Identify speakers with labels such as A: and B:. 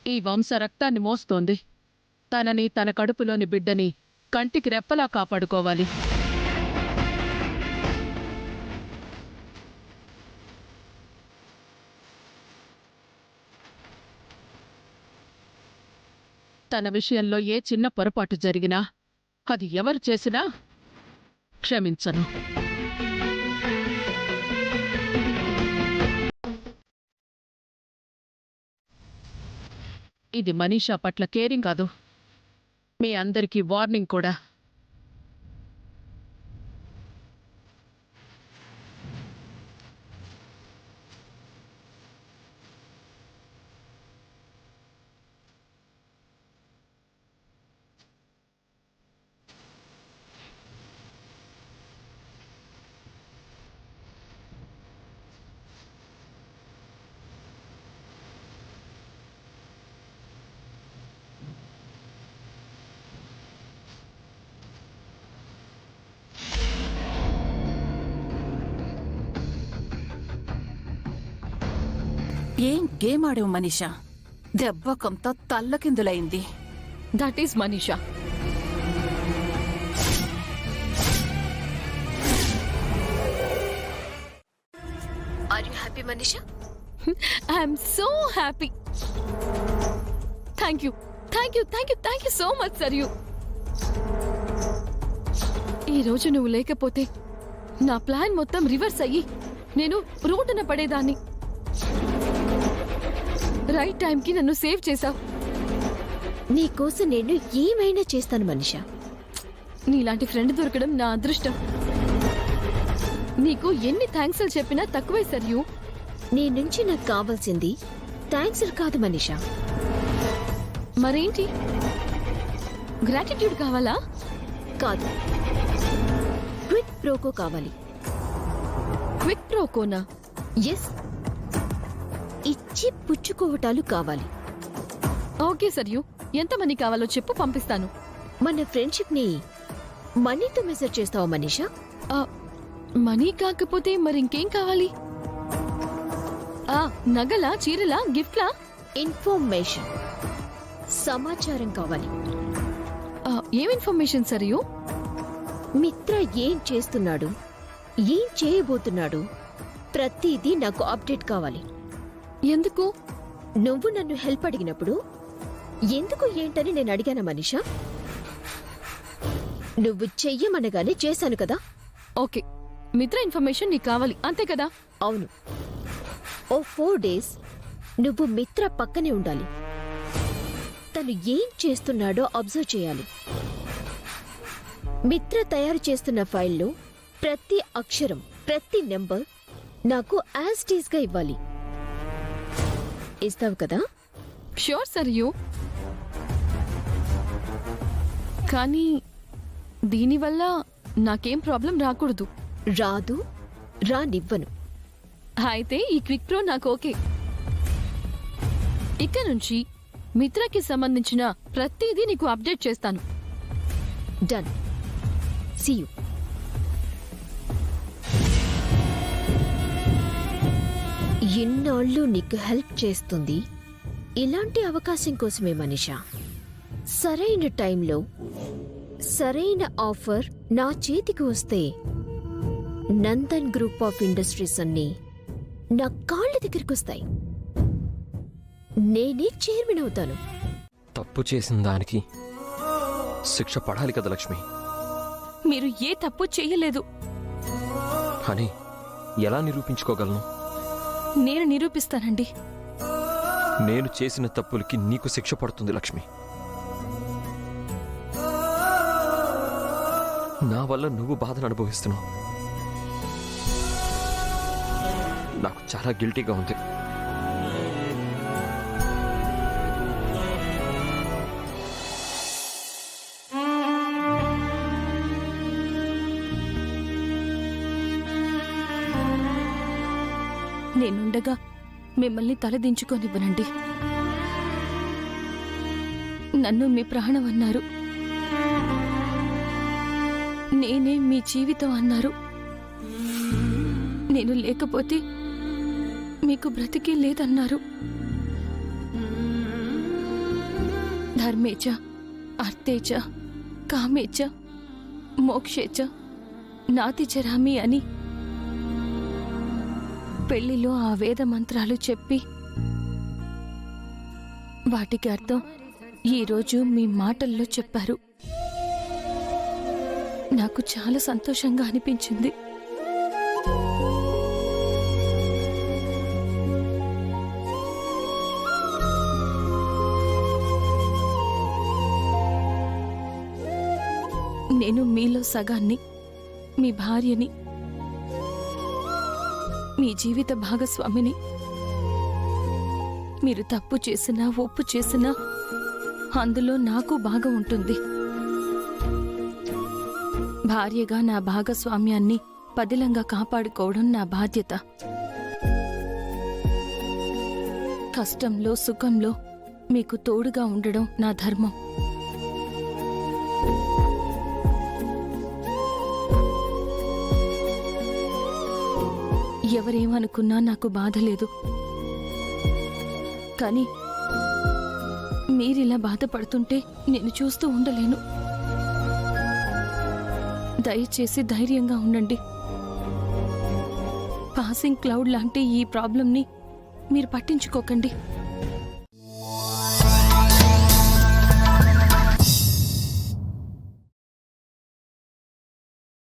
A: ఈ వంశ రక్తాన్ని మోస్తోంది. తనని, తన కడుపులోని బిడ్డని కంటికి రెప్పలా కాపాడుకోవాలి. తన విషయంలో ఏ చిన్న పొరపాటు జరిగినా, అది ఎవరు చేసినా క్షమించను. ఇది మనీషా పట్ల కేరింగ్ కాదు, మీ అందరికీ వార్నింగ్ కూడా.
B: ఏం గేమ్ ఆడావు మనీషా? దెబ్బకంతా తల్లకిందులైంది.
C: That is Manisha.
D: Are you happy Manisha?
C: I'm so happy. Thank you, thank you, thank you, thank you so much Sarayu. ఈరోజు నువ్వు లేకపోతే నా ప్లాన్ మొత్తం రివర్స్ అయ్యి నేను రోడ్డున పడేదాన్ని. రైట్ టైంకి నన్ను సేవ్ చేశావు.
D: నీకోసం నేను ఏమైనా చేస్తాను మనీషా.
C: నీలాంటి ఫ్రెండ్ దొరకడం నా అదృష్టం. నీకు ఎన్ని థ్యాంక్స్ చెప్పినా తక్కువే సరియు.
D: నీ నుంచి నాకు కావాల్సింది థ్యాంక్స్ కాదు మనీషా.
C: మరేంటి? గ్రాటిట్యూడ్ కావాలా?
D: కాదు, క్విక్ ప్రోకో కావాలి.
C: క్విక్ ప్రోకోనా?
D: ఎస్, ఇచ్చి పుచ్చుకోవటాలు కావాలి.
C: ఓకే సరియు, ఎంత మనీ కావాలో చెప్పు, పంపిస్తాను.
D: మన ఫ్రెండ్షిప్ ని మనీతో మెజర్ చేస్తావా మనీషా?
C: మనీ కాకపోతే మరి ఇంకేం కావాలి? నగలా, చీరలా, గిఫ్ట్లా?
D: ఇన్ఫర్మేషన్, సమాచారం కావాలి.
C: ఏం ఇన్ఫర్మేషన్ సరియు?
D: మిత్ర ఏం చేస్తున్నాడు, ఏం చేయబోతున్నాడు, ప్రతిదీ నాకు అప్డేట్ కావాలి.
C: ఎందుకు?
D: నువ్వు నన్ను హెల్ప్ అడిగినప్పుడు ఎందుకు ఏంటని నేను అడిగాను మనీషా. నువ్వు చెయ్యమనగానే చేశాను కదా.
C: ఓకే, మిత్ర ఇన్ఫర్మేషన్ నీకు కావాలి అంతే కదా?
D: అవును. ఓ 4 days నువ్వు మిత్ర పక్కనే ఉండాలి. తను ఏం చేస్తున్నాడో అబ్జర్వ్ చేయాలి. మిత్ర తయారు చేస్తున్న ఫైల్లో ప్రతి అక్షరం, ప్రతి నెంబర్ నాకు యాజ్ ఇట్ ఈజ్ గా ఇవ్వాలి. ఇస్తావు కదా?
C: ష్యూర్ సరియు. కానీ దీనివల్ల నాకేం ప్రాబ్లం రాకూడదు.
D: రాదు, రానివ్వను.
C: అయితే ఈ క్విక్ ప్రో నాకు ఓకే. ఇక నుంచి మిత్రకి సంబంధించిన ప్రతిదీ నీకు అప్డేట్ చేస్తాను.
D: డన్. See you. ఎన్నాళ్ళు నీకు హెల్ప్ చేస్తుంది ఇలాంటి అవకాశం కోసమే మనీషా. సరైన టైంలో సరైన ఆఫర్ నా చేతికి వస్తే నందన్ గ్రూప్ ఆఫ్ ఇండస్ట్రీస్ అన్ని నా కాళ్ళ దగ్గరికి వస్తాయి. నేనే చైర్మన్ అవుతాను.
E: తప్పు చేసిన దానికి శిక్ష పడాలి కదా లక్ష్మి.
C: మీరు ఏ తప్పు చేయలేదు
E: అని ఎలా నిరూపించుకోగలను?
C: నేను నిరూపిస్తానండి.
E: నేను చేసిన తప్పులకి నీకు శిక్ష పడుతుంది లక్ష్మి. నా వల్ల నువ్వు బాధను అనుభవిస్తున్నావు. నాకు చాలా గిల్టీగా ఉంది.
C: నేనుండగా మిమ్మల్ని తలదించుకొనివ్వనండి. నన్ను మీ ప్రాణం అన్నారు, నేనే మీ జీవితం అన్నారు. నేను లేకపోతే మీకు బ్రతికే లేదన్నారు. ధర్మేచ అర్థేచ కామేచ మోక్షేచ నాతి చరామి అని పెళ్లిలో ఆ వేద మంత్రాలు చెప్పి వాటికి అర్థం ఈరోజు మీ మాటల్లో చెప్పారు. నాకు చాలా సంతోషంగా అనిపించింది. నేను మీలో సగాన్ని, మీ భార్యని, మీ జీవిత భాగస్వామిని. మీరు తప్పు చేసినా ఒప్పు చేసినా అందులో నాకు భాగం ఉంటుంది. భార్యగా నా భాగస్వామ్యాన్ని పదిలంగా కాపాడుకోవడం నా బాధ్యత. కష్టంలో సుఖంలో మీకు తోడుగా ఉండడం నా ధర్మం. ఎవరేమనుకున్నా నాకు బాధ లేదు. కానీ మీరిలా బాధపడుతుంటే నేను చూస్తూ ఉండలేను. దయచేసి ధైర్యంగా ఉండండి. పాసింగ్ క్లౌడ్ లాంటి ఈ ప్రాబ్లంని మీరు పట్టించుకోకండి.